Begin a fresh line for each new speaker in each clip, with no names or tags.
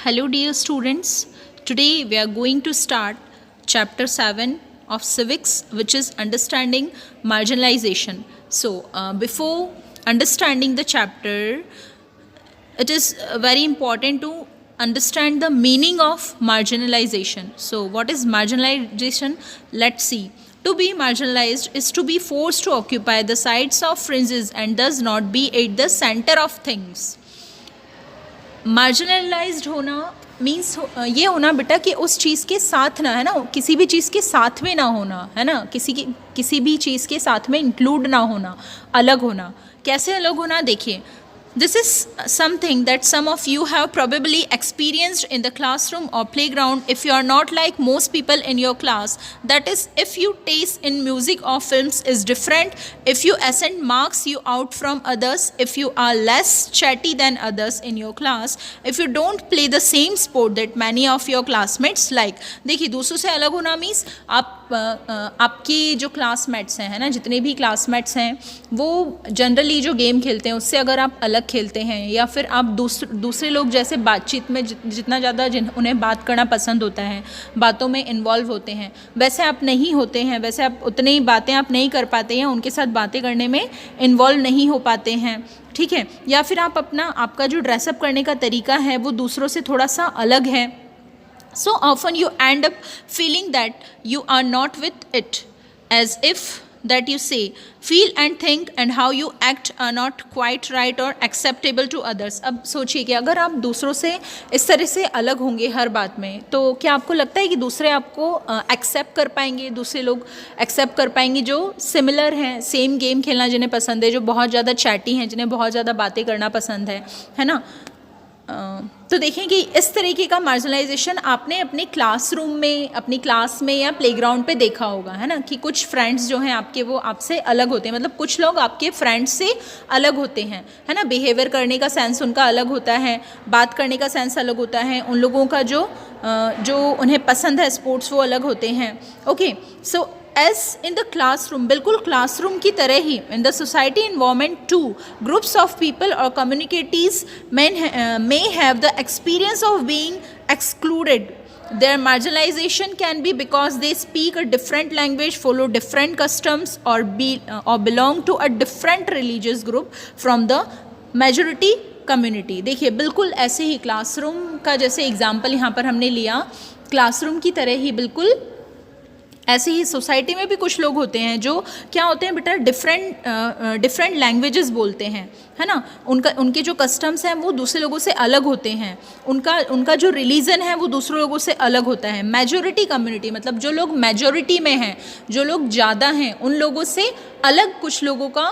Hello, dear students. Today we are going to start chapter 7 of civics, which is understanding marginalization. So, before understanding the chapter, it is very important to understand the meaning of marginalization. So, what is marginalization? Let's see. To be marginalized is to be forced to occupy the sides of fringes and thus not be at the center of things. Marginalised होना means ये होना बेटा कि उस चीज़ के साथ ना, है ना, किसी भी चीज़ के साथ में ना होना, है ना, किसी भी चीज़ के साथ में इंक्लूड ना होना, अलग होना. कैसे अलग होना? देखिए, this is something that some of you have probably experienced in the classroom or playground if you are not like most people in your class. That is, if your taste in music or films is different, if your accent marks you out from others, if you are less chatty than others in your class, if you don't play the same sport that many of your classmates like. देखिए, दूसरों से अलग होना means आपकी जो classmates हैं, है ना, जितने भी क्लासमेट्स हैं वो जनरली जो गेम खेलते हैं उससे अगर आप अलग खेलते हैं, या फिर आप दूसरे लोग जैसे बातचीत में जितना ज़्यादा उन्हें बात करना पसंद होता है, बातों में इन्वॉल्व होते हैं, वैसे आप नहीं होते हैं, वैसे आप उतनी बातें आप नहीं कर पाते हैं, उनके साथ बातें करने में इन्वॉल्व नहीं हो पाते हैं, ठीक है. या फिर आपका जो ड्रेसअप करने का तरीका है वो दूसरों से थोड़ा सा अलग है. So often you end up feeling that you are not with it, as if that you say, feel and think and how you act are not quite right or acceptable to others. अब सोचिए कि अगर आप दूसरों से इस तरह से अलग होंगे हर बात में, तो क्या आपको लगता है कि दूसरे आपको एक्सेप्ट कर पाएंगे, दूसरे लोग एक्सेप्ट कर पाएंगे जो सिमिलर हैं, सेम गेम खेलना जिन्हें पसंद है, जो बहुत ज़्यादा चैटी हैं, जिन्हें बहुत ज़्यादा बातें करना पसंद है ना. तो देखें कि इस तरीके का मार्जिनलाइजेशन आपने अपने क्लासरूम में, अपनी क्लास में या प्लेग्राउंड पे देखा होगा, है ना, कि कुछ फ्रेंड्स जो हैं आपके वो आपसे अलग होते हैं, मतलब कुछ लोग आपके फ्रेंड्स से अलग होते हैं, है ना. बिहेवियर करने का सेंस उनका अलग होता है, बात करने का सेंस अलग होता है, उन लोगों का जो उन्हें पसंद है स्पोर्ट्स वो अलग होते हैं. Okay, so as in the classroom, बिल्कुल क्लासरूम की तरह ही in the society environment too, groups of people और communities may have the experience of being excluded. Their marginalization can be because they speak a different language, follow different customs, or belong to a different religious group from the majority community. देखिए, बिल्कुल ऐसे ही classroom का जैसे example यहाँ पर हमने लिया, classroom की तरह ही बिल्कुल ऐसे ही सोसाइटी में भी कुछ लोग होते हैं जो क्या होते हैं बेटा, डिफरेंट लैंग्वेजेस बोलते हैं, है ना. उनके जो कस्टम्स हैं वो दूसरे लोगों से अलग होते हैं, उनका जो रिलीजन है वो दूसरे लोगों से अलग होता है. मेजॉरिटी कम्युनिटी मतलब जो लोग मेजॉरिटी में हैं, जो लोग ज़्यादा हैं, उन लोगों से अलग कुछ लोगों का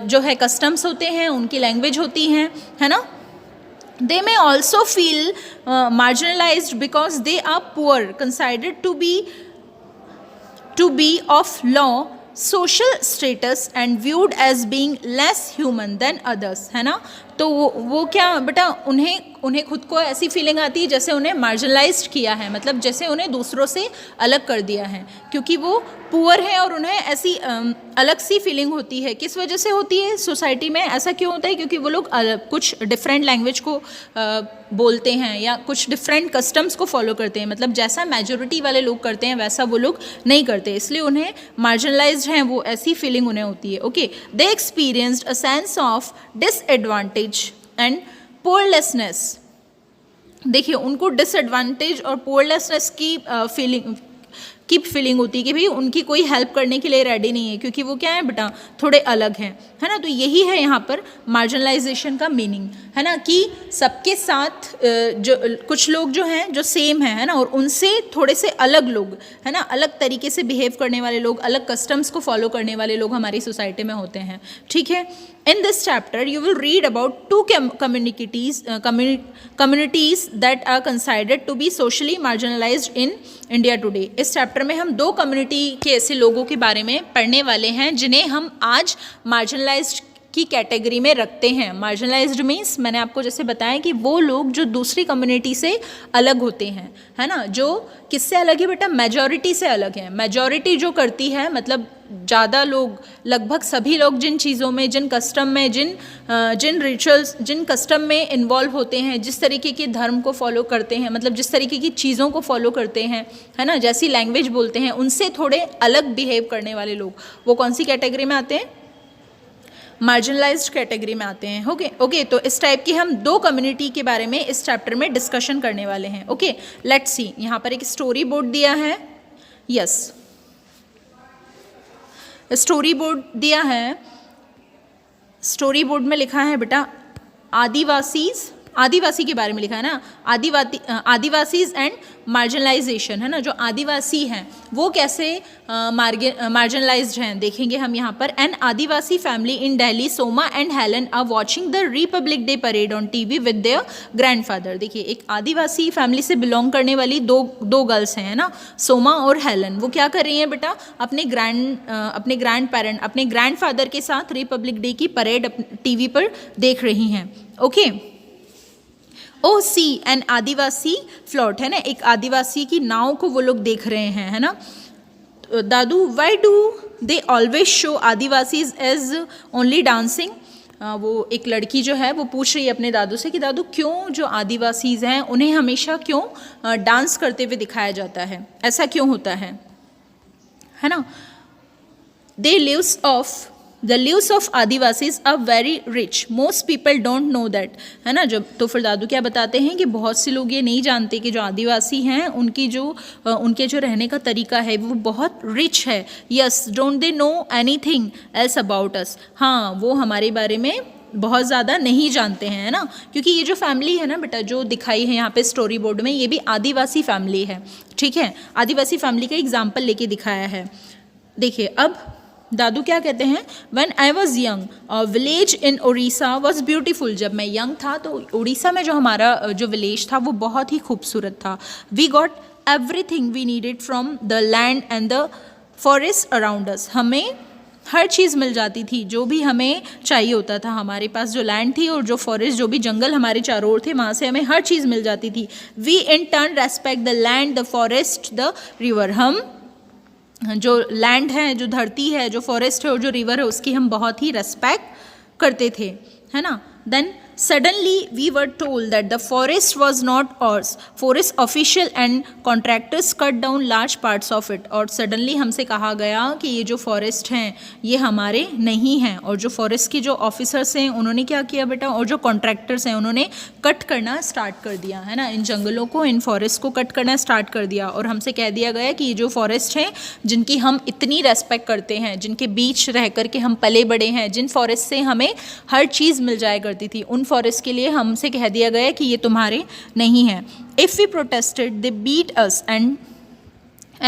जो है कस्टम्स होते हैं, उनकी लैंग्वेज होती हैं, है ना. They may also feel marginalized because they are poor, considered to be of low social status and viewed as being less human than others, है ना. तो वो क्या बेटा, उन्हें खुद को ऐसी फीलिंग आती है जैसे उन्हें मार्जिनलाइज्ड किया है, मतलब जैसे उन्हें दूसरों से अलग कर दिया है, क्योंकि वो पुअर हैं और उन्हें ऐसी अलग सी फीलिंग होती है. किस वजह से होती है सोसाइटी में? ऐसा क्यों होता है? क्योंकि वो लोग कुछ डिफरेंट लैंग्वेज को बोलते हैं या कुछ डिफरेंट कस्टम्स को फॉलो करते हैं, मतलब जैसा मेजॉरिटी वाले लोग करते हैं वैसा वो लोग नहीं करते, इसलिए उन्हें मार्जिनलाइज्ड हैं, वो ऐसी फीलिंग उन्हें होती है. Okay, they experienced a sense of disadvantage and powerlessness. देखिए, उनको डिसएडवांटेज और पोरलेसनेस की फीलिंग होती है कि भाई उनकी कोई हेल्प करने के लिए रेडी नहीं है, क्योंकि वो क्या है बेटा, थोड़े अलग हैं, है ना. तो यही है यहाँ पर मार्जिनलाइजेशन का मीनिंग, है ना, कि सबके साथ जो कुछ लोग जो हैं जो सेम है ना, और उनसे थोड़े से अलग लोग, है ना, अलग तरीके से बिहेव करने वाले लोग, अलग कस्टम्स को फॉलो करने वाले लोग हमारी सोसाइटी में होते हैं, ठीक है. In this chapter, you will read about two communities that are considered to be socially marginalized in India today. इस चैप्टर में हम दो कम्युनिटी के ऐसे लोगों के बारे में पढ़ने वाले हैं जिन्हें हम आज मार्जिनलाइज्ड की कैटेगरी में रखते हैं। मार्जिनलाइज्ड मीन्स मैंने आपको जैसे बताया कि वो लोग जो दूसरी कम्युनिटी से अलग होते हैं, है ना, जो किससे अलग है बेटा, मेजॉरिटी से अलग है। मेजॉरिटी जो करती है मतलब ज़्यादा लोग, लगभग सभी लोग जिन चीज़ों में, जिन कस्टम में, जिन रिचुअल्स, जिन कस्टम में इन्वॉल्व होते हैं, जिस तरीके के धर्म को फॉलो करते हैं, मतलब जिस तरीके की चीज़ों को फॉलो करते हैं, है ना, जैसी लैंग्वेज बोलते हैं, उनसे थोड़े अलग बिहेव करने वाले लोग, वो कौन सी कैटेगरी में आते हैं, मार्जिनलाइज्ड कैटेगरी में आते हैं। ओके, तो इस टाइप की हम दो कम्युनिटी के बारे में इस चैप्टर में डिस्कशन करने वाले हैं। ओके, लेट्स सी, यहाँ पर एक स्टोरी बोर्ड दिया है, यस, स्टोरी बोर्ड दिया है। स्टोरी बोर्ड में लिखा है बेटा आदिवासी के बारे में लिखा है ना, आदिवासीज एंड मार्जिनलाइजेशन, है ना, जो आदिवासी हैं वो कैसे मार्जिनलाइज्ड हैं, देखेंगे हम यहाँ पर। An Adivasi family in Delhi, Soma and Helen are watching the Republic Day parade on TV with their grandfather. देखिए, एक आदिवासी फैमिली से बिलोंग करने वाली दो गर्ल्स हैं, है ना, सोमा और हेलन, वो क्या कर रही हैं बेटा, अपने ग्रैंडफादर के साथ रिपब्लिक डे की परेड टीवी पर देख रही हैं। ओके, ओ सी एन आदिवासी फ्लोट, है ना, एक आदिवासी की नाव को वो लोग देख रहे हैं, है ना। दादू, why do they always show Adivasis as only dancing. वो एक लड़की जो है वो पूछ रही है अपने दादू से कि दादू क्यों जो आदिवासीज हैं उन्हें हमेशा क्यों डांस करते हुए दिखाया जाता है, ऐसा क्यों होता है ना। The lives of Adivasis are very rich. Most people don't know that, है ना। जब तो फिर दादू क्या बताते हैं कि बहुत से लोग ये नहीं जानते कि जो आदिवासी हैं उनके जो रहने का तरीका है वो बहुत रिच है। Yes, don't they know anything else about us? हाँ, वो हमारे बारे में बहुत ज़्यादा नहीं जानते हैं, है ना, क्योंकि ये जो फैमिली है ना बेटा जो दिखाई है यहाँ पे स्टोरी बोर्ड में, ये भी आदिवासी फैमिली है, ठीक है। आदिवासी फैमिली का एग्जाम्पल लेके दिखाया है। देखिए, अब दादू क्या कहते हैं, When I was young, a village in Orissa was beautiful. जब मैं यंग था तो उड़ीसा में जो हमारा जो विलेज था वो बहुत ही खूबसूरत था। We got everything we needed from the land and the forest around us. हमें हर चीज़ मिल जाती थी जो भी हमें चाहिए होता था। हमारे पास जो लैंड थी और जो फॉरेस्ट, जो भी जंगल हमारे चारों ओर थे, वहाँ से हमें हर चीज़ मिल जाती थी। We in turn respect the land, the forest, the river. हम जो लैंड है, जो धरती है, जो फॉरेस्ट है और जो रिवर है उसकी हम बहुत ही रेस्पेक्ट करते थे, है ना। Then suddenly we were told that the forest was not ours. Forest official and contractors cut down large parts of it. और सडनली हमसे कहा गया कि ये जो फॉरेस्ट हैं ये हमारे नहीं हैं, और जो फॉरेस्ट के जो ऑफिसर्स हैं उन्होंने क्या किया बेटा, और जो कॉन्ट्रैक्टर्स हैं उन्होंने कट करना स्टार्ट कर दिया, है ना, इन जंगलों को, इन फॉरेस्ट को कट करना स्टार्ट कर दिया। और हमसे कह दिया गया कि ये जो फॉरेस्ट हैं जिनकी हम इतनी रेस्पेक्ट करते हैं, जिनके बीच रह कर के हम पले बड़े हैं, जिन फॉरेस्ट से हमें हर चीज़ मिल जाया करती थी, उन फॉरेस्ट के लिए हमसे कह दिया गया कि ये तुम्हारे नहीं हैं। If we protested they beat us and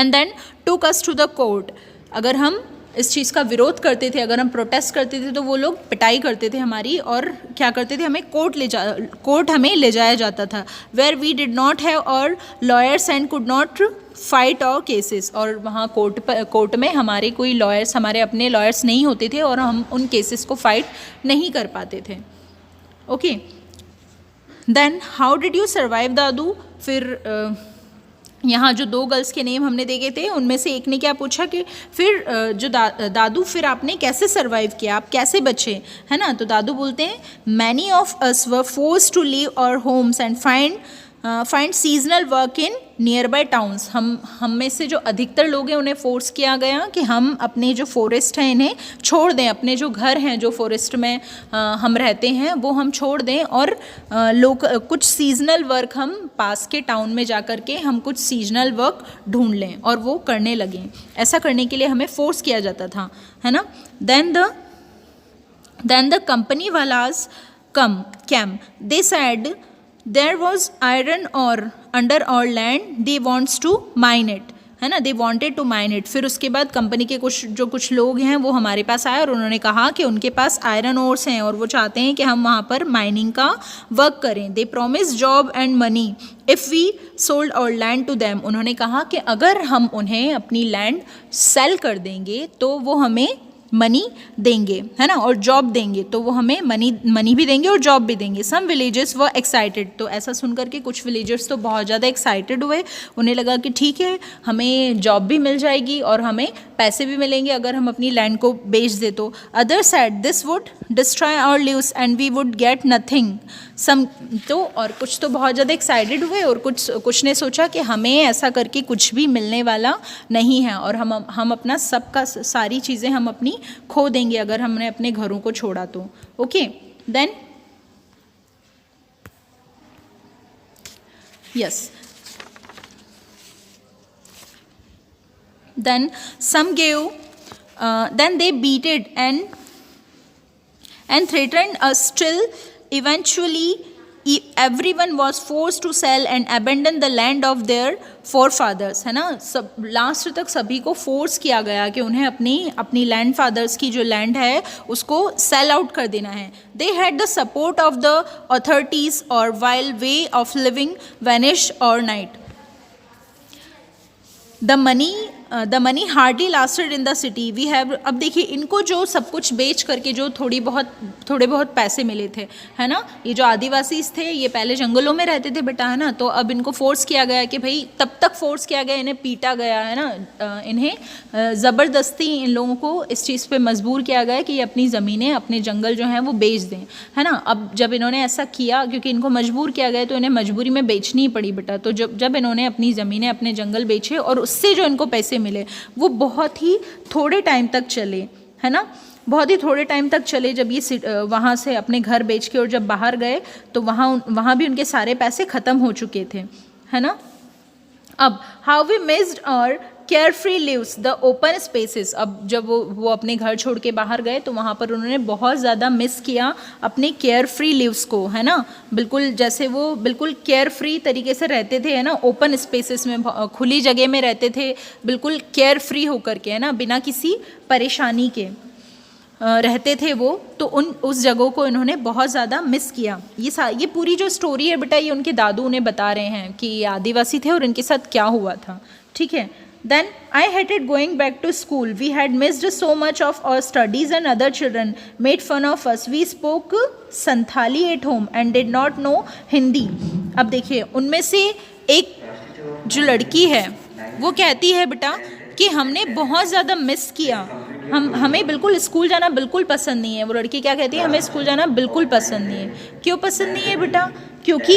then took us to the court. अगर हम इस चीज़ का विरोध करते थे, अगर हम प्रोटेस्ट करते थे तो वो लोग पिटाई करते थे हमारी, और क्या करते थे, हमें कोर्ट हमें ले जाया जाता था। Where we did not have our lawyers and could not fight our cases. और वहाँ कोर्ट में हमारे कोई लॉयर्स, हमारे अपने लॉयर्स नहीं होते थे और हम उन केसेस को फाइट नहीं कर पाते थे। Okay, then how did you survive दादू। फिर यहाँ जो दो गर्ल्स के नेम हमने देखे थे उनमें से एक ने क्या पूछा कि फिर जो दादू फिर आपने कैसे सर्वाइव किया, आप कैसे बचे, है ना। तो दादू बोलते हैं, many of us were forced to leave our homes and find seasonal work in nearby towns. हम में से जो अधिकतर लोग हैं उन्हें फोर्स किया गया कि हम अपने जो फॉरेस्ट हैं इन्हें छोड़ दें, अपने जो घर हैं जो फॉरेस्ट में हम रहते हैं वो हम छोड़ दें, और कुछ सीजनल वर्क हम पास के टाउन में जा कर के हम कुछ सीजनल वर्क ढूंढ लें, और वो करने लगें। ऐसा करने के लिए हमें फोर्स किया जाता था, है ना। देन द कंपनी वालाज came. They said there was iron ore under our land. They wants to mine it, है ना, they wanted to mine it. फिर उसके बाद कंपनी के कुछ लोग हैं वो हमारे पास आए और उन्होंने कहा कि उनके पास आयरन ओर्स हैं और वो चाहते हैं कि हम वहाँ पर माइनिंग का वर्क करें। They promise job and money if we sold our land to them. उन्होंने कहा कि अगर हम उन्हें अपनी लैंड सेल कर देंगे तो वो हमें मनी देंगे, है ना, और जॉब देंगे, तो वो हमें मनी भी देंगे और जॉब भी देंगे। सम विलेजर्स वर एक्साइटेड, तो ऐसा सुन करके कुछ विलेजर्स तो बहुत ज़्यादा एक्साइटेड हुए, उन्हें लगा कि ठीक है हमें जॉब भी मिल जाएगी और हमें पैसे भी मिलेंगे अगर हम अपनी लैंड को बेच दे तो। Other said this would destroy our lives and we would get nothing some, तो और कुछ तो बहुत ज़्यादा एक्साइटेड हुए और कुछ ने सोचा कि हमें ऐसा करके कुछ भी मिलने वाला नहीं है और हम अपना सबका सारी चीज़ें हम अपनी खो देंगे अगर हमने अपने घरों को छोड़ा तो। Okay, then yes, then some gave then they beat it and threatened us till eventually everyone was forced to sell and abandon the land of their forefathers, है ना, सब लास्ट तक सभी को फोर्स किया गया कि उन्हें अपनी लैंड फादर्स की जो लैंड है उसको सेल आउट कर देना है। They had the support of the authorities our while way of living vanished overnight. The money hardly lasted in the city we have, अब देखिए इनको जो सब कुछ बेच करके जो थोड़े बहुत पैसे मिले थे, है ना, ये जो आदिवासी थे ये पहले जंगलों में रहते थे बेटा, है ना, तो अब इनको फोर्स किया गया कि भाई, तब तक फोर्स किया गया, इन्हें पीटा गया, है ना, इन्हें ज़बरदस्ती इन लोगों को इस चीज़ पे मजबूर किया गया कि ये अपनी ज़मीनें अपने जंगल जो हैं वो बेच दें, है ना। अब जब इन्होंने ऐसा किया क्योंकि इनको मजबूर किया गया तो इन्हें मजबूरी में बेचनी ही पड़ी बेटा, तो जब इन्होंने अपनी ज़मीनें अपने जंगल बेचे और उससे जो इनको पैसे मिले वो बहुत ही थोड़े टाइम तक चले, है ना, बहुत ही थोड़े टाइम तक चले। जब ये वहाँ से अपने घर बेच के और जब बाहर गए तो वहाँ भी उनके सारे पैसे ख़त्म हो चुके थे, है ना। अब how we missed our carefree lives the open spaces, अब जब वो अपने घर छोड़ के बाहर गए तो वहाँ पर उन्होंने बहुत ज़्यादा मिस किया अपने केयर फ्री लिव्स को, है ना, बिल्कुल जैसे वो बिल्कुल केयर फ्री तरीके से रहते थे, है ना, ओपन स्पेसेस में, खुली जगह में रहते थे, बिल्कुल केयर फ्री होकर के, है ना, बिना किसी परेशानी के रहते थे वो, तो उस जगह को इन्होंने बहुत ज़्यादा मिस किया। ये पूरी जो स्टोरी है बेटा ये उनके दादू उन्हें बता रहे हैं कि ये आदिवासी थे और इनके साथ क्या हुआ था, ठीक है। Then I hated going back to school. We had missed so much of our studies and other children made fun of us. We spoke Santhali at home and did not know Hindi. अब देखिए उनमें से एक जो लड़की है वो कहती है बेटा कि हमने बहुत ज़्यादा मिस किया, हमें बिल्कुल स्कूल जाना बिल्कुल पसंद नहीं है। वो लड़की क्या कहती है, हमें स्कूल जाना बिल्कुल पसंद नहीं है। क्यों पसंद नहीं है बेटा? क्योंकि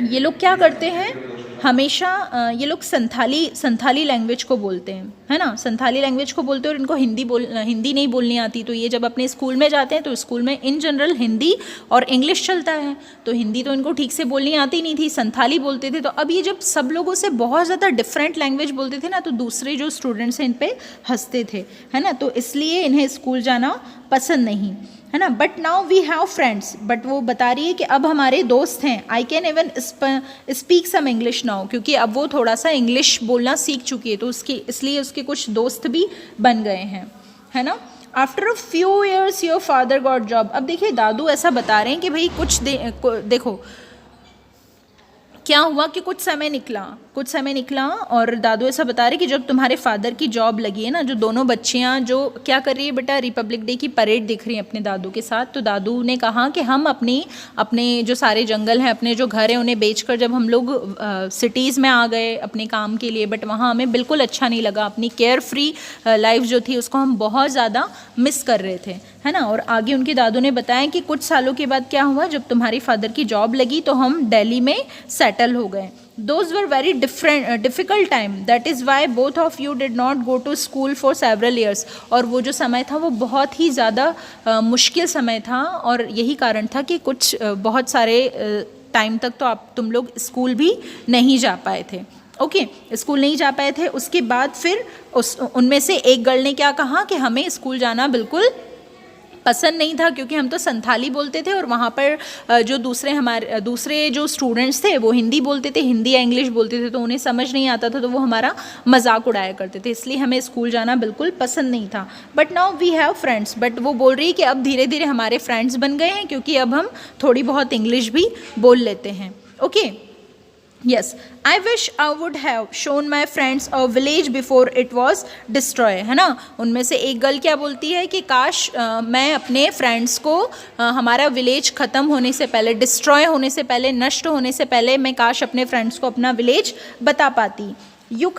ये लोग क्या करते हैं, हमेशा ये लोग संथाली लैंग्वेज को बोलते हैं, है ना, संथाली लैंग्वेज को बोलते हैं और इनको हिंदी नहीं बोलनी आती। तो ये जब अपने स्कूल में जाते हैं तो स्कूल में इन जनरल हिंदी और इंग्लिश चलता है, तो हिंदी तो इनको ठीक से बोलनी आती नहीं थी, संथाली बोलते थे। तो अब ये जब सब लोगों से बहुत ज़्यादा डिफरेंट लैंग्वेज बोलते थे ना, तो दूसरे जो स्टूडेंट्स हैं इन पे हंसते थे, है ना, तो इसलिए इन्हें स्कूल जाना पसंद नहीं, है ना। But now we have friends, but वो बता रही है कि अब हमारे दोस्त हैं। I can even speak some English now, क्योंकि अब वो थोड़ा सा इंग्लिश बोलना सीख चुकी है, तो इसलिए उसके कुछ दोस्त भी बन गए हैं, है ना। After a few years your father got job. अब देखिए दादू ऐसा बता रहे हैं कि भाई देखो क्या हुआ कि कुछ समय निकला और दादू ऐसा बता रहे कि जब तुम्हारे फादर की जॉब लगी है ना, जो दोनों बच्चियां जो क्या कर रही है बेटा, रिपब्लिक डे की परेड दिख रही है अपने दादू के साथ। तो दादू ने कहा कि हम अपने जो सारे जंगल हैं, अपने जो घर हैं, उन्हें बेचकर जब हम लोग सिटीज़ में आ गए अपने काम के लिए, बट वहाँ हमें बिल्कुल अच्छा नहीं लगा। अपनी केयर फ्री लाइफ जो थी उसको हम बहुत ज़्यादा मिस कर रहे थे, है ना। और आगे उनके दादू ने बताया कि कुछ सालों के बाद क्या हुआ, जब तुम्हारी फादर की जॉब लगी तो हम दिल्ली में सेटल हो गए। Those were very difficult time. That is why both of you did not go to school for several years. और वो जो समय था वो बहुत ही ज़्यादा मुश्किल समय था, और यही कारण था कि बहुत सारे टाइम तक तो तुम लोग स्कूल भी नहीं जा पाए थे। ओके, स्कूल नहीं जा पाए थे। उसके बाद फिर उनमें से एक गर्ल ने क्या कहा कि हमें स्कूल जाना बिल्कुल पसंद नहीं था, क्योंकि हम तो संथाली बोलते थे और वहाँ पर जो दूसरे जो स्टूडेंट्स थे वो हिंदी बोलते थे, हिंदी या इंग्लिश बोलते थे, तो उन्हें समझ नहीं आता था, तो वो हमारा मजाक उड़ाया करते थे, इसलिए हमें स्कूल जाना बिल्कुल पसंद नहीं था। But now we have friends, but वो बोल रही है कि अब धीरे धीरे हमारे फ्रेंड्स बन गए हैं, क्योंकि अब हम थोड़ी बहुत इंग्लिश भी बोल लेते हैं। Okay, yes, I wish I would have shown my friends a village before it was destroy, है ना। उनमें से एक गर्ल क्या बोलती है कि काश मैं अपने फ्रेंड्स को हमारा विलेज ख़त्म होने से पहले, डिस्ट्रॉय होने से पहले, नष्ट होने से पहले मैं काश अपने फ्रेंड्स को अपना विलेज बता पाती। You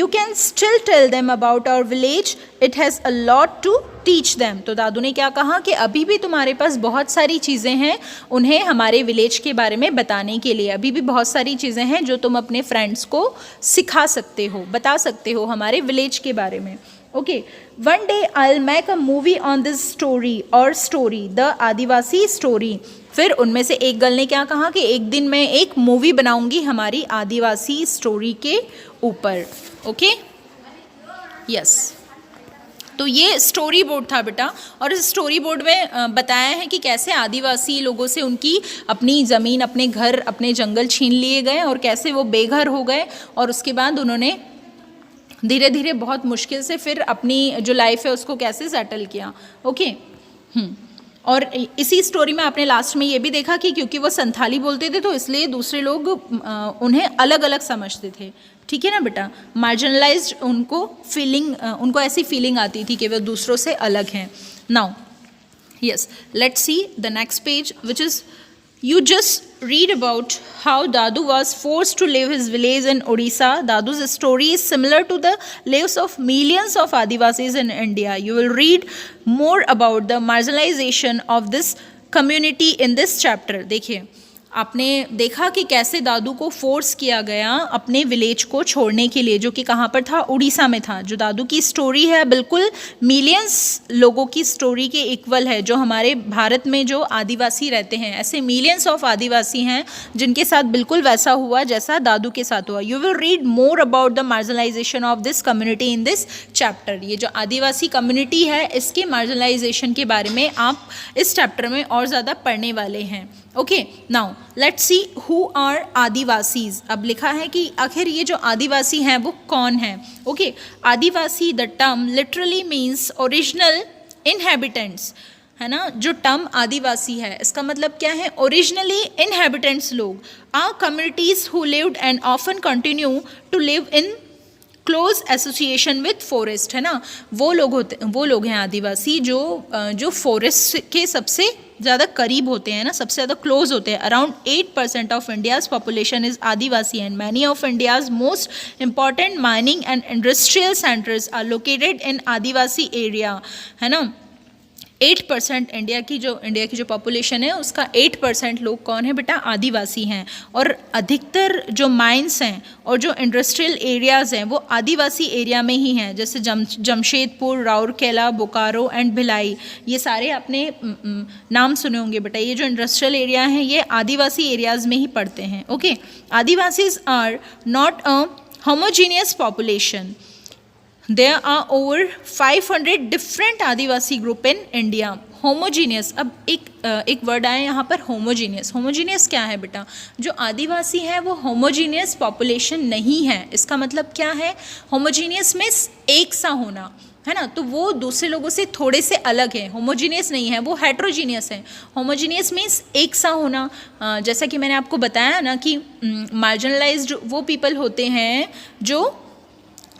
can still tell them about our village. It has a lot to teach them. तो दादू ने क्या कहा कि अभी भी तुम्हारे पास बहुत सारी चीज़ें हैं उन्हें हमारे विलेज के बारे में बताने के लिए। अभी भी बहुत सारी चीज़ें हैं जो तुम अपने फ्रेंड्स को सिखा सकते हो, बता सकते हो हमारे विलेज के बारे में। Okay, one day I will make a movie on this story और स्टोरी द आदिवासी स्टोरी। फिर उनमें से एक गर्ल ने क्या कहा कि एक दिन मैं एक मूवी बनाऊंगी हमारी आदिवासी स्टोरी के ऊपर। ओके, यस, तो ये स्टोरी बोर्ड था बेटा, और इस स्टोरी बोर्ड में बताया है कि कैसे आदिवासी लोगों से उनकी अपनी ज़मीन, अपने घर, अपने जंगल छीन लिए गए और कैसे वो बेघर हो गए, और उसके बाद उन्होंने धीरे धीरे बहुत मुश्किल से फिर अपनी जो लाइफ है उसको कैसे सेटल किया। ओके, और इसी स्टोरी में आपने लास्ट में ये भी देखा कि क्योंकि वो संथाली बोलते थे तो इसलिए दूसरे लोग उन्हें अलग अलग समझते थे। ठीक है ना बेटा, मार्जिनलाइज्ड, उनको ऐसी फीलिंग आती थी कि वो दूसरों से अलग हैं। Now yes, let's see the next page which is you just read about how Dadu was forced to leave his village in Odisha. Dadu's story is similar to the lives of millions of Adivasis in India. You will read more about the marginalization of this community in this chapter. देखिए, आपने देखा कि कैसे दादू को force किया गया अपने village को छोड़ने के लिए, जो कि कहाँ पर था, उड़ीसा में था। जो दादू की स्टोरी है बिल्कुल मिलियंस लोगों की स्टोरी के इक्वल है। जो हमारे भारत में जो आदिवासी रहते हैं, ऐसे मिलियंस ऑफ आदिवासी हैं जिनके साथ बिल्कुल वैसा हुआ जैसा दादू के साथ हुआ। You will read more about the marginalisation of this community in this chapter. ये जो आदिवासी कम्युनिटी है इसके मार्जिनलाइजेशन के बारे में आप इस चैप्टर में और ज़्यादा पढ़ने वाले हैं। Okay, now let's see who are Adivasis. अब लिखा है कि आखिर ये जो आदिवासी हैं वो कौन हैं। Okay, Adivasi the term literally means original inhabitants, है ना। जो टर्म आदिवासी है इसका मतलब क्या है, ओरिजिनली इनहेबिटेंट्स लोग, are communities who lived and often continue to live in close association with forest, है ना। वो लोग हैं आदिवासी जो फॉरेस्ट के सबसे ज़्यादा करीब होते हैं ना, सबसे ज़्यादा क्लोज होते हैं। Around 8% of India's population is Adivasi and many of India's most important mining and industrial centres are located in Adivasi area, है ना। 8% इंडिया की जो पॉपुलेशन है उसका 8% लोग कौन है बेटा, आदिवासी हैं। और अधिकतर जो माइंस हैं और जो इंडस्ट्रियल एरियाज़ हैं वो आदिवासी एरिया में ही हैं, जैसे जमशेदपुर, राउरकेला, बोकारो एंड भिलाई। ये सारे आपने नाम सुने होंगे बेटा। ये जो इंडस्ट्रियल एरिया हैं ये आदिवासी एरियाज़ में ही पड़ते हैं। Okay, Adivasis are not a homogeneous population. There are over 500 different Adivasi group in India. Homogeneous, अब एक वर्ड आया यहाँ पर, होमोजीनियस। होमोजीनियस क्या है बेटा, जो आदिवासी है वो होमोजीनियस पॉपुलेशन नहीं है। इसका मतलब क्या है, होमोजीनियस मीन्स एक सा होना, है ना। तो वो दूसरे लोगों से थोड़े से अलग है, होमोजीनियस नहीं है, वो हेट्रोजीनियस है। होमोजीनियस मीन्स एक सा होना। जैसा कि मैंने आपको बताया ना कि मार्जिनलाइज्ड वो पीपल होते हैं जो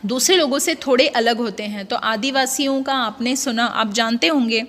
दूसरे लोगों से थोड़े अलग होते हैं। तो आदिवासियों का आपने सुना, आप जानते होंगे,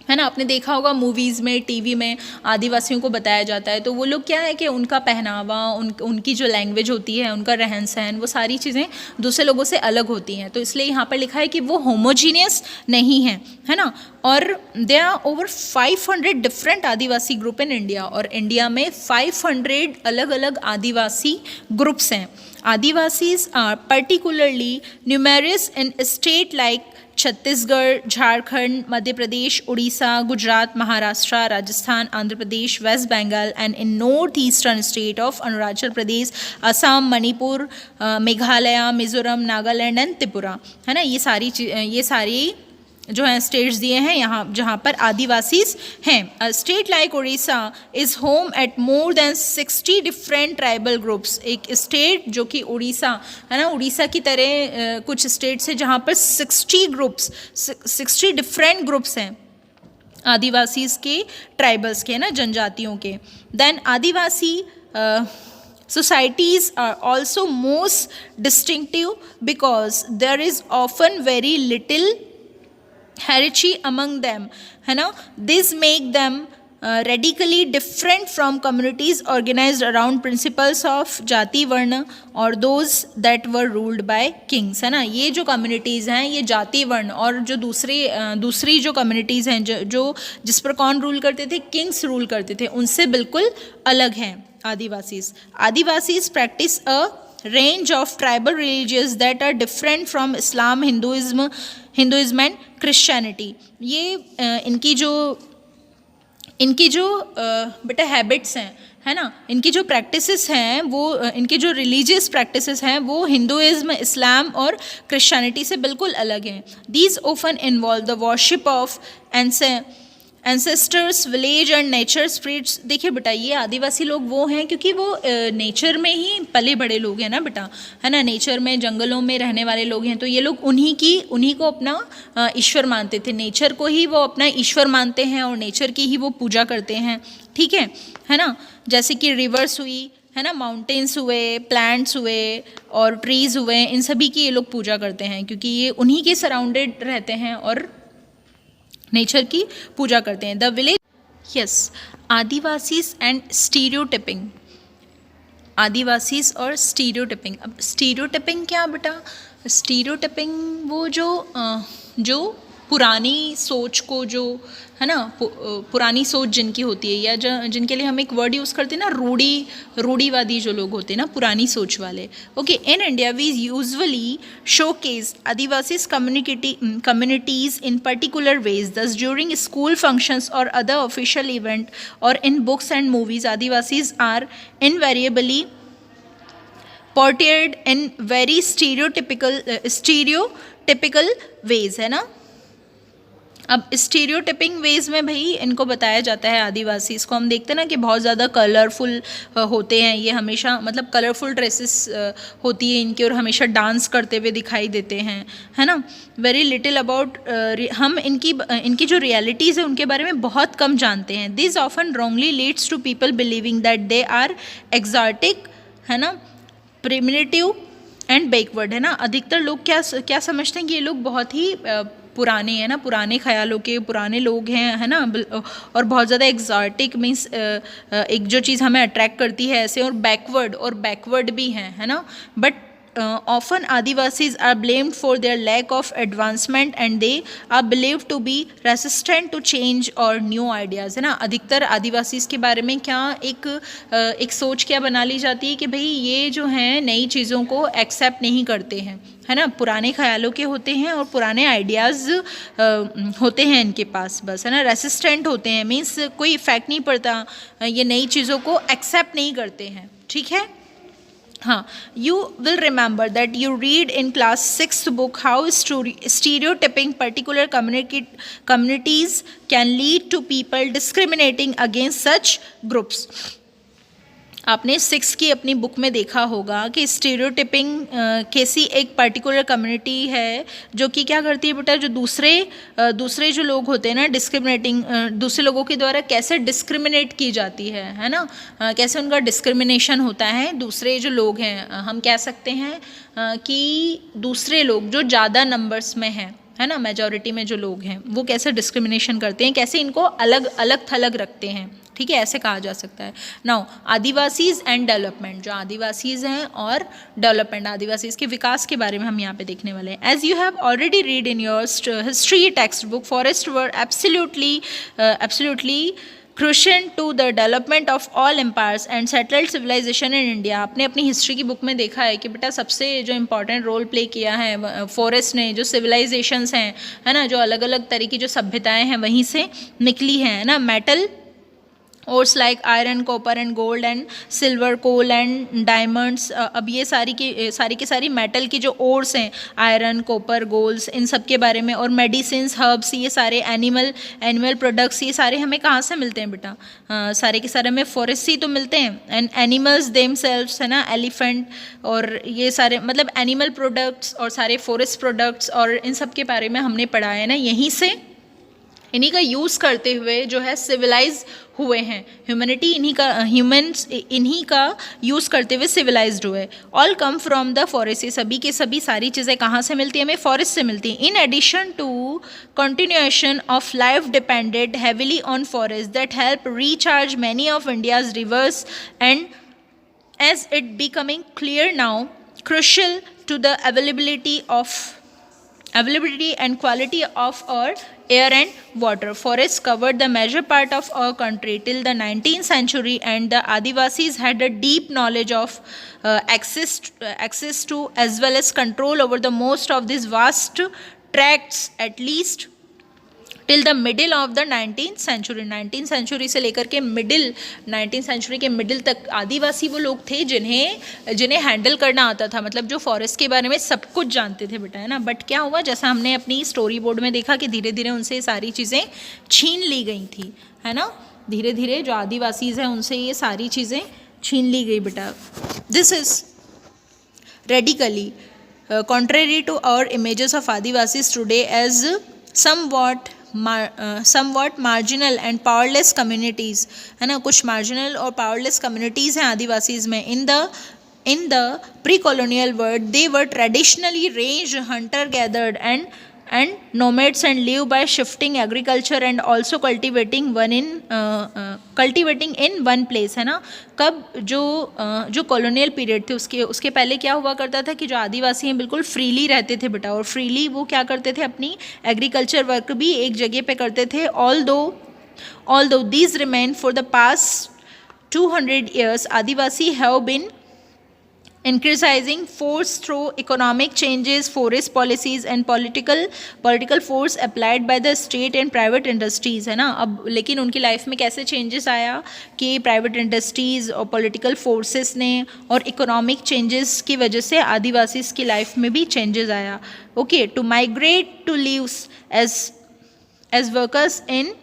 है ना, आपने देखा होगा मूवीज़ में, टीवी में आदिवासियों को बताया जाता है। तो वो लोग क्या है कि उनका पहनावा, उनकी जो लैंग्वेज होती है, उनका रहन सहन, वो सारी चीज़ें दूसरे लोगों से अलग होती हैं। तो इसलिए यहाँ पर लिखा है कि वो होमोजीनियस नहीं है, है ना। और there are over 500 different Adivasi group in India, और इंडिया में 500 अलग अलग आदिवासी ग्रुप्स हैं। Adivasis are particularly numerous in state like Chhattisgarh, Jharkhand, Madhya Pradesh, Orissa, Gujarat, Maharashtra, Rajasthan, Andhra Pradesh, West Bengal and in north eastern state of Arunachal Pradesh, Assam, Manipur, Meghalaya, Mizoram, Nagaland and Tripura, है ना। ये सारी जो हैं स्टेट्स दिए हैं यहाँ जहाँ पर आदिवासीज हैं। State like Orissa is home at more than 60 different tribal groups. एक स्टेट जो कि उड़ीसा, है ना, उड़ीसा की तरह कुछ स्टेट्स हैं जहाँ पर 60 डिफरेंट ग्रुप्स हैं आदिवासीज के, ट्राइबल्स के, ना, जनजातियों के। Then Adivasi Societies are also most distinctive because there is often very little hierarchy among them, है ना. This make them radically different from communities organized around principles of जाति वर्ण और those that were ruled by kings, है ना. ये जो communities हैं ये जाति वर्ण और जो दूसरी जो कम्युनिटीज़ हैं जो जिस पर कौन रूल करते थे, किंग्स रूल करते थे, उनसे बिल्कुल अलग हैं Adivasis practice a range of tribal religions that are different from Islam, Hinduism and Christianity. ये इनकी जो बेटा हैबिट्स हैं, है ना, इनकी जो प्रैक्टिसेस हैं वो इनकी जो रिलीजियस प्रैक्टिसेस हैं वो हिंदुइज्म, इस्लाम और क्रिश्चियनिटी से बिल्कुल अलग हैं. These often involve the worship of ancestors, village and nature spirits. देखिए बेटा ये आदिवासी लोग वो हैं क्योंकि वो नेचर में ही पले बड़े लोग हैं ना बेटा, है ना, नेचर में जंगलों में रहने वाले लोग हैं. तो ये लोग उन्हीं को अपना ईश्वर मानते थे, नेचर को ही वो अपना ईश्वर मानते हैं और नेचर की ही वो पूजा करते हैं. ठीक है ना. जैसे कि रिवर्स हुई, है ना, माउंटेन्स हुए, प्लांट्स हुए और ट्रीज़ हुए, इन सभी की ये लोग पूजा करते हैं क्योंकि ये उन्हीं के सराउंडेड रहते हैं और नेचर की पूजा करते हैं. The village, yes, Adivasis and stereotyping. Adivasis और स्टीरियोटिपिंग. अब स्टीरियोटिपिंग क्या बेटा? स्टीरियोटिपिंग वो जो पुरानी सोच को, जो है ना, पुरानी सोच जिनकी होती है या जिनके लिए हम एक वर्ड यूज़ करते हैं ना, रूढ़ीवादी जो लोग होते हैं ना, पुरानी सोच वाले. Okay, in India we usually showcase Adivasis communities in particular ways. Thus during school functions or other official event or in books and movies, Adivasis are invariably portrayed in very stereotypical ways, है ना. अब स्टीरियोटिपिंग veg में भाई इनको बताया जाता है आदिवासी. इसको हम देखते हैं ना कि बहुत ज़्यादा कलरफुल होते हैं ये, हमेशा मतलब कलरफुल ड्रेसेस होती है इनकी और हमेशा डांस करते हुए दिखाई देते हैं, है ना. वेरी लिटिल अबाउट, हम इनकी जो रियलिटीज़ है उनके बारे में बहुत कम जानते हैं. This often wrongly leads to people believing that they are exotic, है ना, प्रिमिटिव एंड बैकवर्ड, है ना. अधिकतर लोग क्या समझते हैं कि ये लोग बहुत ही पुराने हैं ना, पुराने ख्यालों के पुराने लोग हैं, है ना, और बहुत ज़्यादा एक्सॉटिक मीन्स एक जो चीज़ हमें अट्रैक्ट करती है ऐसे, और बैकवर्ड भी हैं, है ना. But often Adivasis are blamed for their lack of advancement and they are believed to be resistant to change or new ideas, है ना. अधिकतर आदिवासीज के बारे में क्या एक सोच क्या बना ली जाती है कि भाई ये जो हैं नई चीज़ों को एक्सेप्ट नहीं करते हैं, है ना, पुराने ख्यालों के होते हैं और पुराने आइडियाज़ होते हैं इनके पास बस, है ना. रेसिस्टेंट होते हैं मीन्स कोई इफ़ेक्ट नहीं पड़ता, ये नई चीज़ों को एक्सेप्ट नहीं करते हैं. ठीक है. हाँ, you will remember that you read in class 6th book how stereotyping particular communities can lead to people discriminating against such groups. आपने 6 की अपनी बुक में देखा होगा कि स्टीरियोटिपिंग कैसी एक पर्टिकुलर कम्युनिटी है जो कि क्या करती है बेटा, जो दूसरे जो लोग होते हैं ना, डिस्क्रिमिनेटिंग, दूसरे लोगों के द्वारा कैसे डिस्क्रिमिनेट की जाती है ना, कैसे उनका डिस्क्रिमिनेशन होता है. दूसरे जो लोग हैं, हम कह सकते हैं कि दूसरे लोग जो ज़्यादा नंबर्स में हैं, है ना, मेजॉरिटी में जो लोग हैं वो कैसे डिस्क्रिमिनेशन करते हैं, कैसे इनको अलग थलग रखते हैं. ठीक है, ऐसे कहा जा सकता है. Now Adivasis and development. जो आदिवासीज हैं और डेवलपमेंट, आदिवासीज के विकास के बारे में हम यहाँ पे देखने वाले हैं. As you have already read in your history textbook, forest were absolutely crucial to the development of all empires and settled civilization in India. आपने अपनी हिस्ट्री की बुक में देखा है कि बेटा सबसे जो इम्पॉर्टेंट रोल प्ले किया है फॉरेस्ट ने, जो सिविलाइजेशंस हैं, है ना, जो अलग अलग तरह की जो सभ्यताएं हैं वहीं से निकली हैं, है ना. Metal ores like iron, copper and gold and silver, coal and diamonds. अब ये सारी मेटल की जो ओर्स हैं, आयरन, कॉपर, गोल्ड्स, इन सब के बारे में, और मेडिसिन्स, हर्ब्स, ये सारे एनिमल प्रोडक्ट्स, ये सारे हमें कहाँ से मिलते हैं बेटा? सारे के सारे हमें फॉरेस्ट से ही तो मिलते हैं. एंड एनिमल्स देमसेल्व्स, है ना, एलिफेंट और ये सारे मतलब एनिमल प्रोडक्ट्स और सारे फॉरेस्ट प्रोडक्ट्स और इन सब के बारे में हमने पढ़ा है ना, यहीं से इन्हीं का यूज़ करते हुए जो है सिविलाइज हुए हैं। ह्यूमैनिटी ह्यूमंस इन्हीं का यूज़ करते हुए सिविलाइज्ड हुए। All come from the forest, ये सभी के सभी सारी चीज़ें कहाँ से मिलती हैं? हमें फॉरेस्ट से मिलती हैं। In addition to continuation of life depended heavily on forest that help recharge many of India's rivers and as it becoming clear now crucial to the availability and quality of our air and water. Forests covered the major part of our country till the 19th century, and the Adivasis had a deep knowledge of access to as well as control over the most of these vast tracts at least till the middle of the 19th century. 19th century से लेकर के 19th century के middle तक आदिवासी वो लोग थे जिन्हें handle करना आता था, मतलब जो फॉरेस्ट के बारे में सब कुछ जानते थे बेटा, है ना। बट क्या हुआ, जैसा हमने अपनी स्टोरी बोर्ड में देखा कि धीरे धीरे उनसे सारी चीज़ें छीन ली गई थी, है ना। धीरे धीरे जो आदिवासीज़ हैं उनसे ये सारी चीज़ें छीन ली गई बेटा। This is radically contrary to our images of Adivasis today as somewhat marginal and powerless communities, है ना। कुछ मार्जिनल और पावरलेस कम्युनिटीज़ हैं आदिवासीज़ में। In the pre colonial world they were traditionally range Hunter gathered and nomads and live by shifting agriculture and also cultivating in one place, है ना। कब जो कॉलोनियल पीरियड थे उसके पहले क्या हुआ करता था कि जो आदिवासी हैं बिल्कुल फ्रीली रहते थे बेटा, और फ्रीली वो क्या करते थे, अपनी एग्रीकल्चर वर्क भी एक जगह पे करते थे। although these remain for the past 200 years, Adivasi have been increasing force through economic changes, forest policies and political force applied by the state and private industries, है ना। अब लेकिन उनकी लाइफ में कैसे चेंजेस आया कि प्राइवेट इंडस्ट्रीज़ और पॉलिटिकल फोर्सेस ने और इकोनॉमिक चेंजेस की वजह से आदिवासीज़ की लाइफ में भी चेंजेस आया। Okay, to migrate to lives as workers in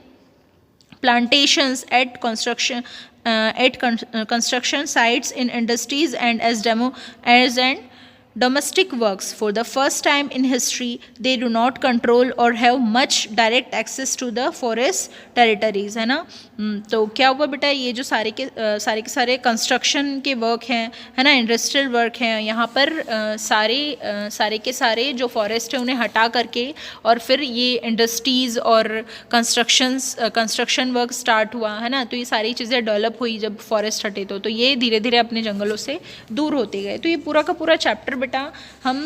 plantations at construction sites, in industries and as domestic works. For the first time in history, they do not control or have much direct access to the forest territories, है ना। तो क्या हुआ बेटा, ये जो सारे के सारे कंस्ट्रक्शन के वर्क हैं, है ना, इंडस्ट्रियल वर्क हैं, यहाँ पर सारे के सारे जो फॉरेस्ट है उन्हें हटा करके और फिर ये इंडस्ट्रीज़ और कंस्ट्रक्शन वर्क स्टार्ट हुआ, है ना। तो ये सारी चीज़ें डेवलप हुई जब फॉरेस्ट हटे तो ये धीरे धीरे अपने जंगलों से दूर होते गए। तो ये पूरा का पूरा चैप्टर बेटा हम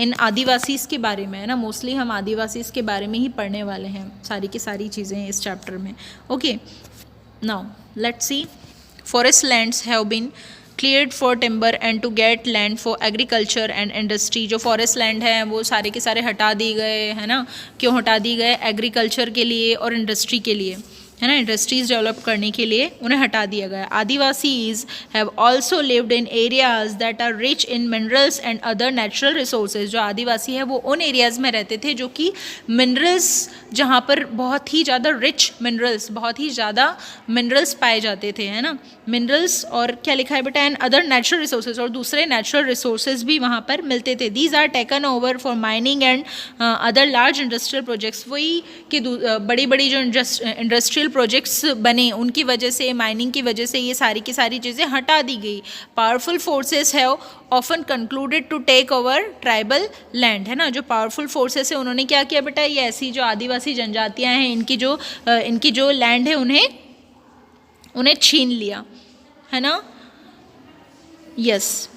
इन आदिवासीज़ के बारे में, है ना, मोस्टली हम आदिवासीज़ के बारे में ही पढ़ने वाले हैं, सारी की सारी चीज़ें इस चैप्टर में। Okay, now let's see. Forest lands have been cleared for timber and to get land for agriculture and industry. जो फॉरेस्ट लैंड हैं वो सारे के सारे हटा दिए गए, है ना। क्यों हटा दिए गए? एग्रीकल्चर के लिए और इंडस्ट्री के लिए, है ना, इंडस्ट्रीज़ डेवलप करने के लिए उन्हें हटा दिया गया। Adivasis have also lived in areas that are rich in minerals and other natural resources. जो आदिवासी है वो उन एरियाज़ में रहते थे जो कि मिनरल्स, जहाँ पर बहुत ही ज़्यादा रिच मिनरल्स, बहुत ही ज़्यादा मिनरल्स पाए जाते थे, है ना। मिनरल्स और क्या लिखा है बेटा, एंड अदर नेचुरल रिसोर्सेज, और दूसरे नेचुरल रिसोर्सेज भी वहाँ पर मिलते थे। These are taken over for mining and other large industrial projects. वही कि बड़ी बड़ी जो इंडस्ट्रियल प्रोजेक्ट्स बने उनकी वजह से, माइनिंग की वजह से ये सारी की सारी चीज़ें हटा दी गई। Powerful forces have often concluded to take over tribal land, है ना। जो पावरफुल फोर्सेस है उन्होंने क्या किया बेटा, ये ऐसी जो आदिवासी जनजातियाँ हैं इनकी जो लैंड है उन्हें छीन लिया, है ना। यस,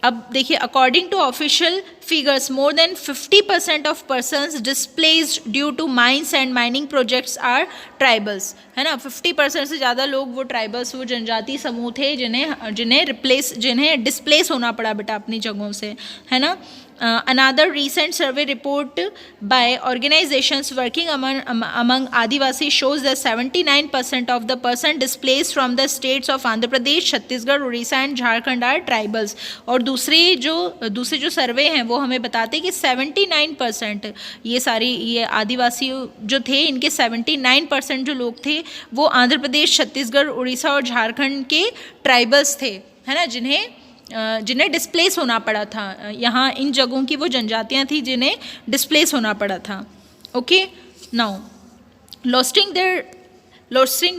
अब देखिए, according to official figures more than 50% of persons displaced due to mines and mining projects are tribals, है ना। 50% से ज़्यादा लोग वो ट्राइबल्स, वो जनजाति समूह थे जिन्हें डिस्प्लेस होना पड़ा बेटा अपनी जगहों से, है ना। Another recent survey report by organizations working among Adivasi shows that 79% of the person displaced from the states of Andhra Pradesh, Chhattisgarh, Orissa and Jharkhand are tribals। और दूसरे जो सर्वे हैं वो हमें बताते हैं कि 79% ये आदिवासी जो थे, इनके 79% जो लोग थे वो आंध्र प्रदेश, छत्तीसगढ़, उड़ीसा और झारखंड के ट्राइबल्स थे, है ना, जिन्हें डिस्प्लेस होना पड़ा था। यहाँ इन जगहों की वो जनजातियाँ थी जिन्हें डिस्प्लेस होना पड़ा था। Okay, now losing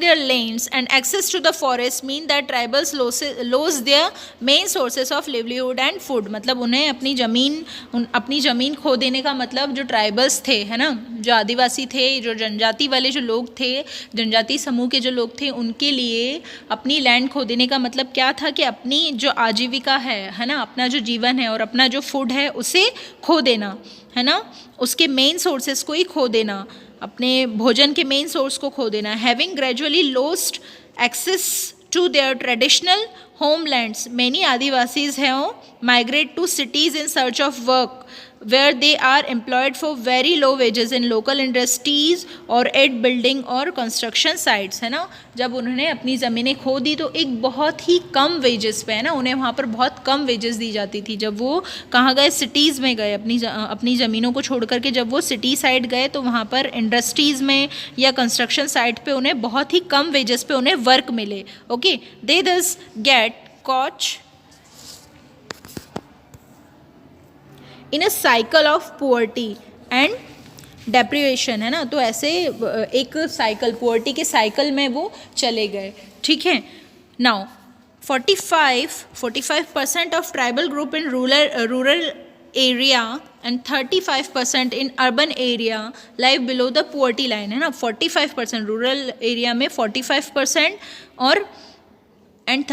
their lands and access to the forest mean that tribals lose their main sources of livelihood and food. मतलब उन्हें अपनी ज़मीन खो देने का मतलब जो ट्राइबल्स थे, है ना, जो आदिवासी थे, जो जनजाति वाले जो लोग थे, जनजाति समूह के जो लोग थे, उनके लिए अपनी लैंड खो देने का मतलब क्या था कि अपनी जो आजीविका है ना, अपना जो जीवन है और अपना जो फूड है उसे खो देना, है ना, उसके मेन सोर्सेस को ही खो देना, अपने भोजन के मेन सोर्स को खो देना. Having gradually lost access to their traditional homelands, many Adivasis have migrated to cities in search of work, where they are employed for very low wages in local industries or at building or construction sites, है ना. जब उन्होंने अपनी ज़मीनें खो दी तो एक बहुत ही कम वेजेस पे, है ना, उन्हें वहाँ पर बहुत कम वेजेस दी जाती थी. जब वो कहाँ गए, सिटीज़ में गए, अपनी ज़मीनों को छोड़ करके जब वो सिटी साइड गए तो वहाँ पर इंडस्ट्रीज़ में या कंस्ट्रक्शन साइट पे उन्हें बहुत ही कम वेजेस पे उन्हें वर्क मिले. ओके, दे दस gate caught in a cycle of poverty and deprivation, है ना. तो ऐसे एक साइकिल, पोवर्टी के साइकिल में वो चले गए. ठीक है. Now 45% of tribal group in rural area and 35% in urban area live below the poverty line, है ना. 45% रूरल एरिया में 45% और and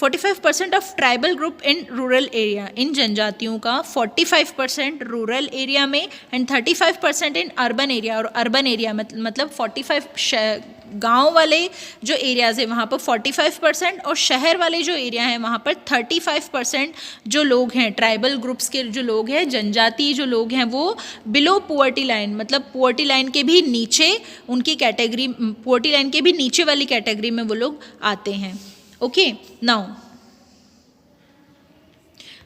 45% of tribal group in rural area, इन जनजातियों का 45% रूरल एरिया में एंड 35% इन अर्बन एरिया. और urban area मतलब 45 गांव वाले जो एरियाज़ है वहाँ पर 45% और शहर वाले जो एरिया हैं वहाँ पर 35% जो लोग हैं, ट्राइबल ग्रुप्स के जो लोग हैं, जनजाति जो लोग हैं, वो बिलो पुअर्टी लाइन, मतलब पुअर्टी लाइन के भी नीचे, उनकी कैटेगरी पुअर्टी लाइन के भी नीचे वाली कैटेगरी में वो लोग आते हैं. ओके.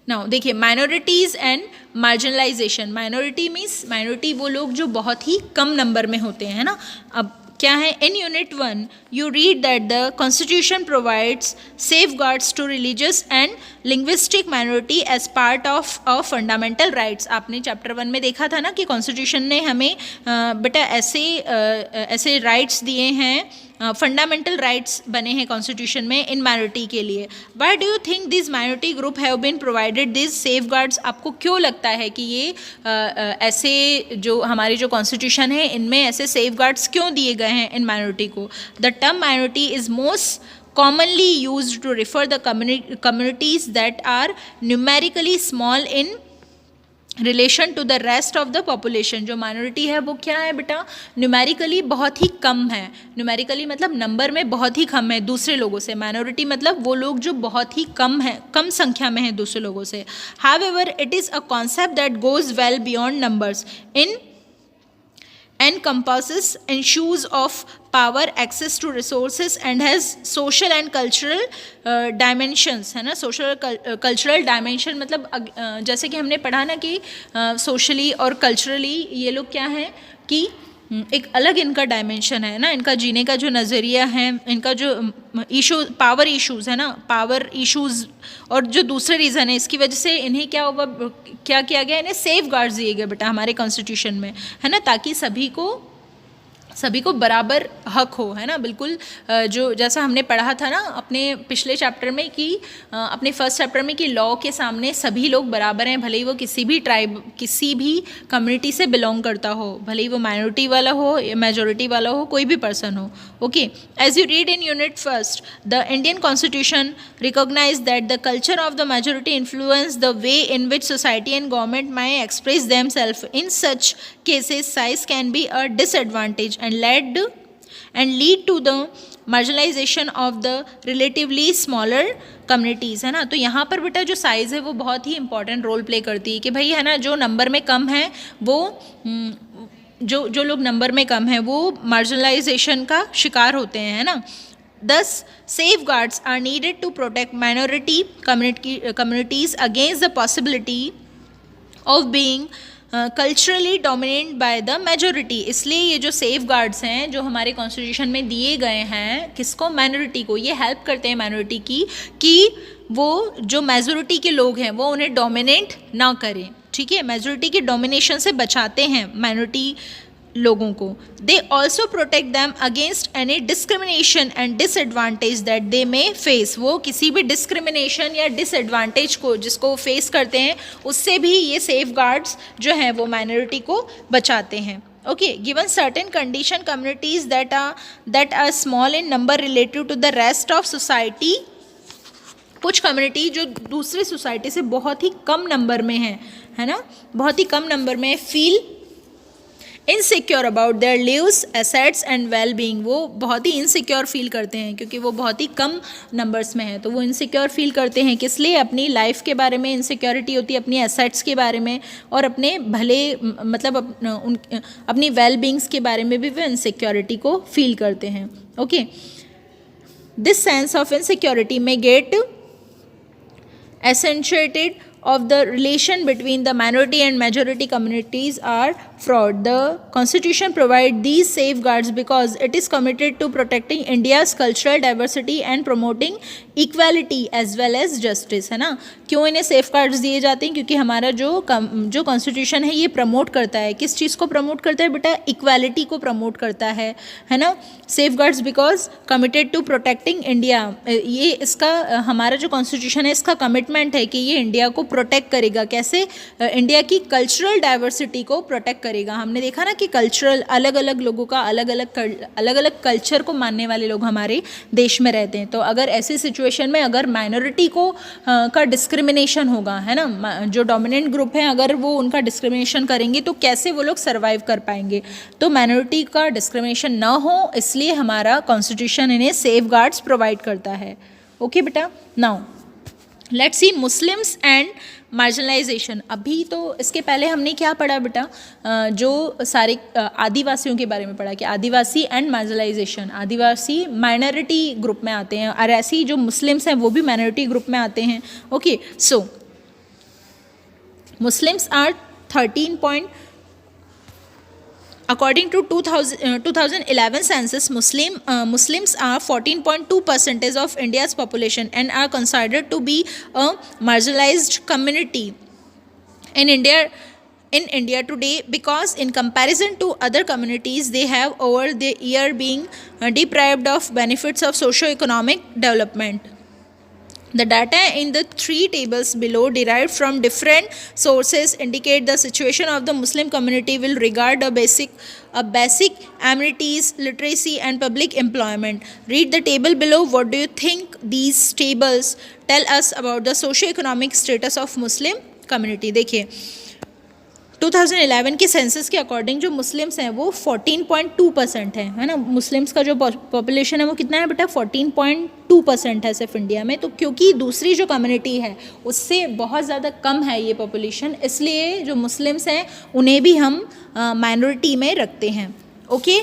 नाउ देखिए, minorities and marginalisation. Minority means, minority वो लोग जो बहुत ही कम नंबर में होते हैं, है ना. अब क्या है, in unit 1 you read that the constitution provides safeguards to religious and linguistic minority as part of fundamental rights. आपने चैप्टर 1 में देखा था ना कि कॉन्स्टिट्यूशन ने हमें बेटा ऐसे राइट्स दिए हैं, फंडामेंटल राइट्स बने हैं कॉन्स्टिट्यूशन में इन माइनॉरिटी के लिए. Why do you think this minority group have been provided this safeguards? आपको क्यों लगता है कि ये ऐसे जो हमारी जो कॉन्स्टिट्यूशन है इनमें ऐसे सेफगार्ड्स क्यों दिए गए हैं इन माइनॉरिटी को? The term minority is most commonly used to refer the communities that are numerically small in relation to the rest of the population. जो माइनॉरिटी है वो क्या है बेटा, न्यूमेरिकली बहुत ही कम है. न्यूमेरिकली मतलब नंबर में बहुत ही कम है दूसरे लोगों से. माइनॉरिटी मतलब वो लोग जो बहुत ही कम है, कम संख्या में है दूसरे लोगों से. However, it is a concept that goes well beyond numbers in encompasses issues of power, access to resources and has social and cultural dimensions, है ना. social cultural dimension मतलब जैसे कि हमने पढ़ा ना कि socially और culturally ये लोग क्या हैं कि एक अलग इनका डायमेंशन है ना. इनका जीने का जो नज़रिया है, इनका जो इशू, पावर इश्यूज़ है ना, पावर इश्यूज़ और जो दूसरे रीज़न है, इसकी वजह से इन्हें क्या हुआ, क्या किया गया, इन्हें सेफ गार्ड्स दिए गए बेटा हमारे कॉन्स्टिट्यूशन में, है ना, ताकि सभी को बराबर हक हो, है ना. बिल्कुल जो जैसा हमने पढ़ा था ना अपने पिछले चैप्टर में कि अपने फर्स्ट चैप्टर में कि लॉ के सामने सभी लोग बराबर हैं, भले ही वो किसी भी ट्राइब, किसी भी कम्युनिटी से बिलोंग करता हो, भले ही वो माइनॉरिटी वाला हो या मेजॉरिटी वाला हो, कोई भी पर्सन हो. Okay. As you read in unit 1, the Indian constitution recognise that the culture of the majority influence the way in which society and government may express them self. In such cases size can be a disadvantage and lead to the marginalization of the relatively smaller communities, है ना. तो यहाँ पर बेटा जो size है वो बहुत ही इंपॉर्टेंट रोल प्ले करती है कि भाई, है ना, जो नंबर में कम है वो जो लोग नंबर में कम हैं वो मार्जिनलाइजेशन का शिकार होते हैं, है ना. Thus, safeguards are needed to protect minority communities against the possibility of being culturally dominate by the majority. इसलिए ये जो सेफ गार्ड्स हैं जो हमारे कॉन्स्टिट्यूशन में दिए गए हैं, किसको, माइनॉरिटी को, ये हेल्प करते हैं माइनॉरिटी की कि वो जो मेजॉरिटी के लोग हैं वो उन्हें डोमिनेट ना करें. ठीक है, मेजॉरिटी के डोमिनेशन से बचाते हैं माइनॉरिटी लोगों को। They also protect them against any discrimination and disadvantage that they may face. वो किसी भी डिस्क्रिमिनेशन या डिसएडवांटेज को जिसको फेस करते हैं उससे भी ये सेफ गार्ड्स जो हैं वो माइनॉरिटी को बचाते हैं। Okay, given certain condition communities that are small in number related to the rest of society, कुछ कम्युनिटी जो दूसरी सोसाइटी से बहुत ही कम नंबर में है ना, बहुत ही कम नंबर में, feel insecure about their lives assets and well being. वो बहुत ही इनसिक्योर फील करते हैं क्योंकि वो बहुत ही कम नंबर्स में है, तो वो इनसिक्योर फील करते हैं। किस लिए? अपनी लाइफ के बारे में इनसिक्योरिटी होती है, अपनी एसेट्स के बारे में, और अपने भले मतलब अपनी वेल बीइंग्स के बारे में भी वो इनसिक्योरिटी को फील करते हैं। Okay, this sense of insecurity में gate accentuated of the relation between the minority and majority communities are fraud. The constitution provides these safeguards because it is committed to protecting India's cultural diversity and promoting equality as well as justice, है ना। क्यों इन्हें safeguards दिए जाते हैं? क्योंकि हमारा जो कॉन्स्टिट्यूशन है ये प्रमोट करता है, किस चीज़ को प्रमोट करता है बेटा? इक्वालिटी को प्रमोट करता है ना। safeguards because committed to protecting India, ये इसका हमारा जो कॉन्स्टिट्यूशन है इसका कमिटमेंट है कि ये इंडिया को प्रोटेक्ट करेगा। कैसे? इंडिया की कल्चरल डाइवर्सिटी को प्रोटेक्ट करेगा। हमने देखा ना कि कल्चरल अलग अलग लोगों का अलग अलग कल्चर को मानने वाले लोग हमारे देश में रहते हैं। तो अगर ऐसी सिचुएशन में अगर माइनॉरिटी को का डिस्क्रिमिनेशन होगा, है ना, जो डोमिनेंट ग्रुप है अगर वो उनका डिस्क्रिमिनेशन करेंगे तो कैसे वो लोग सर्वाइव कर पाएंगे? तो माइनॉरिटी का डिस्क्रिमिनेशन ना हो इसलिए हमारा कॉन्स्टिट्यूशन इन्हें सेफ गार्ड्स प्रोवाइड करता है। ओके बेटा, now let's C Muslims and marginalisation. अभी तो इसके पहले हमने क्या पढ़ा बेटा? जो सारे आदिवासियों के बारे में पढ़ा कि Adivasi and marginalisation, Adivasi minority group में आते हैं और ऐसे ही जो मुस्लिम्स हैं वो भी माइनॉरिटी ग्रुप में आते हैं। Okay, so Muslims are 13. According to 2011 census, Muslims are 14.2% of India's population and are considered to be a marginalized community in India today because in comparison to other communities they have over the year been deprived of benefits of socio-economic development. The data in the three tables below derived from different sources indicate the situation of the Muslim community will regard a basic amenities, literacy and public employment. Read the table below. What do you think these tables tell us about the socio-economic status of Muslim community? देखिए 2011 के census के according जो Muslims हैं वो 14.2% है ना। Muslims का जो पॉपुलेशन है वो कितना है बेटा? 14.2% है सिर्फ इंडिया में। तो क्योंकि दूसरी जो कम्युनिटी है उससे बहुत ज़्यादा कम है ये पॉपुलेशन, इसलिए जो मुस्लिम्स हैं उन्हें भी हम माइनॉरिटी में रखते हैं। ओके,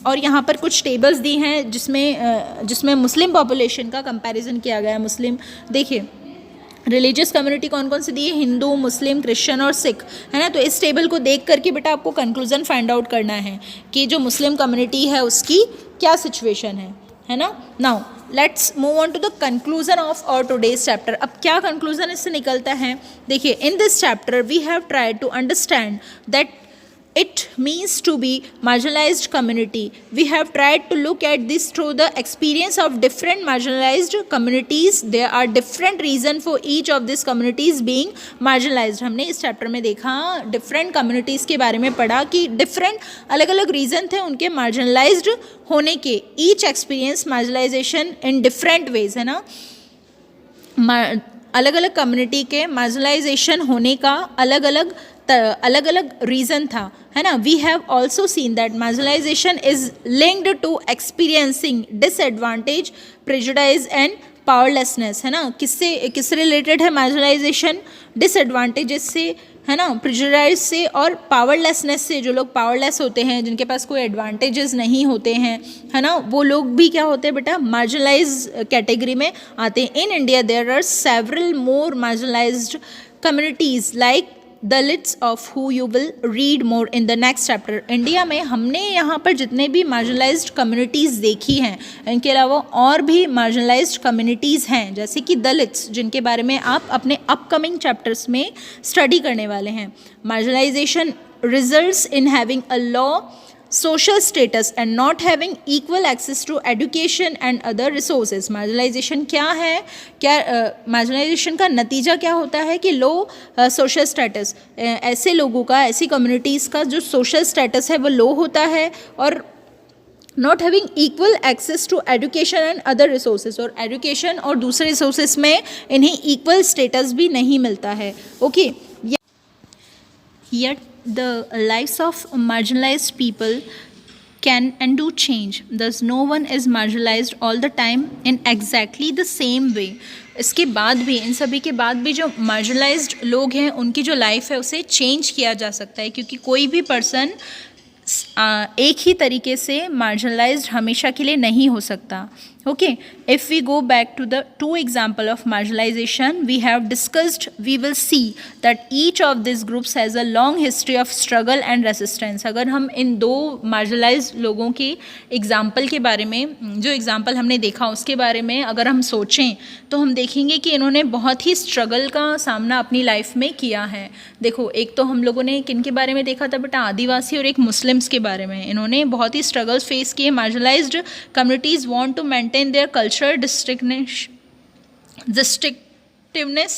और यहाँ पर कुछ टेबल्स दी हैं जिसमें मुस्लिम पॉपुलेशन का कंपैरिजन किया गया है। मुस्लिम देखिए रिलीजियस कम्युनिटी कौन कौन सी दी है? हिंदू, मुस्लिम, क्रिश्चियन और सिख, है ना। तो इस टेबल को देख करके बेटा आपको कंक्लूजन फाइंड आउट करना है कि जो मुस्लिम कम्युनिटी है उसकी क्या सिचुएशन है ना। Now let's move on to the conclusion of our today's chapter. अब क्या कंक्लूजन इससे निकलता है? देखिए, in this chapter we have tried to understand that it means to be marginalized community. We have tried to look at this through the experience of different marginalized communities. There are different reasons for each of these communities being marginalized. हमने इस chapter में देखा different communities के बारे में पढ़ा कि different अलग अलग reason थे उनके marginalized होने के। Each experience marginalization in different ways, है ना। अलग अलग कम्युनिटी के मार्जिनलाइजेशन होने का अलग अलग रीज़न था, है ना। We have also seen that marginalisation is linked to experiencing disadvantage, prejudice and powerlessness, है ना। किससे रिलेटेड है मार्जिनलाइजेशन? डिसएडवांटेजेस से, है ना, प्रेजुडाइज से और पावरलेसनेस से। जो लोग पावरलेस होते हैं, जिनके पास कोई एडवांटेजेस नहीं होते हैं, है ना, वो लोग भी क्या होते हैं बेटा? मार्जिनलाइज कैटेगरी में आते हैं। In India there are several more marginalised communities like Dalits of who you will read more in the next chapter. India में हमने यहाँ पर जितने भी मार्जिनलाइज्ड कम्युनिटीज़ देखी हैं, इनके अलावा और भी मार्जिनलाइज्ड कम्युनिटीज़ हैं जैसे कि दलित्स, जिनके बारे में आप अपने अपकमिंग चैप्टर्स में स्टडी करने वाले हैं। Marginalisation results in having a low social status and not having equal access to education and other resources. marginalization क्या है, क्या marginalization का नतीजा क्या होता है कि लो social status, ऐसे लोगों का, ऐसी communities का जो social status है वो लो होता है, और not having equal access to education and other resources, और एजुकेशन और दूसरे रिसोर्सेज में इन्हें इक्वल स्टेटस भी नहीं मिलता है. Okay, yet the lives of marginalized people can and do change. Thus no one is marginalized all the time in exactly the same way. इसके बाद भी, इन सभी के बाद भी जो marginalized लोग हैं उनकी जो लाइफ है उसे चेंज किया जा सकता है, क्योंकि कोई भी पर्सन एक ही तरीके से मार्जिनलाइज्ड हमेशा के लिए नहीं हो सकता. Okay, if we go back to the two example of marginalisation we have discussed, we will see that each of this groups has a long history of struggle and resistance. अगर हम इन दो marginalised लोगों के example के बारे में, जो example हमने देखा उसके बारे में अगर हम सोचें तो हम देखेंगे कि इन्होंने बहुत ही स्ट्रगल का सामना अपनी लाइफ में किया है. देखो, एक तो हम लोगों ने किन के बारे में देखा था बेटा, आदिवासी और एक मुस्लिम्स के बारे में. इन्होंने बहुत ही स्ट्रगल्स फेस किए. Marginalised communities want to maintain their cultural distinctiveness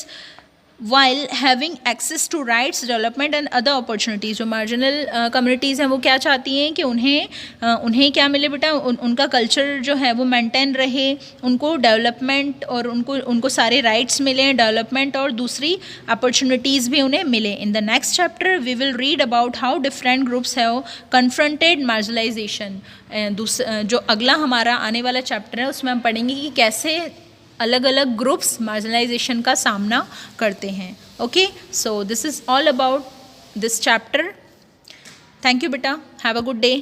while having access to rights, development and other opportunities. जो marginal communities हैं वो क्या चाहती हैं कि उन्हें क्या मिले बेटा, उनका कल्चर जो है वो मेंटेन रहे, उनको डेवलपमेंट और उनको सारे राइट्स मिले, डेवलपमेंट और दूसरी अपॉर्चुनिटीज़ भी उन्हें मिले. In the next chapter we will read about how different groups have confronted marginalisation. जो अगला हमारा आने वाला चैप्टर है उसमें हम पढ़ेंगे कि कैसे अलग अलग ग्रुप्स मार्जिनलाइजेशन का सामना करते हैं. Okay, so this is all about this chapter. Thank you बेटा, हैव अ गुड डे.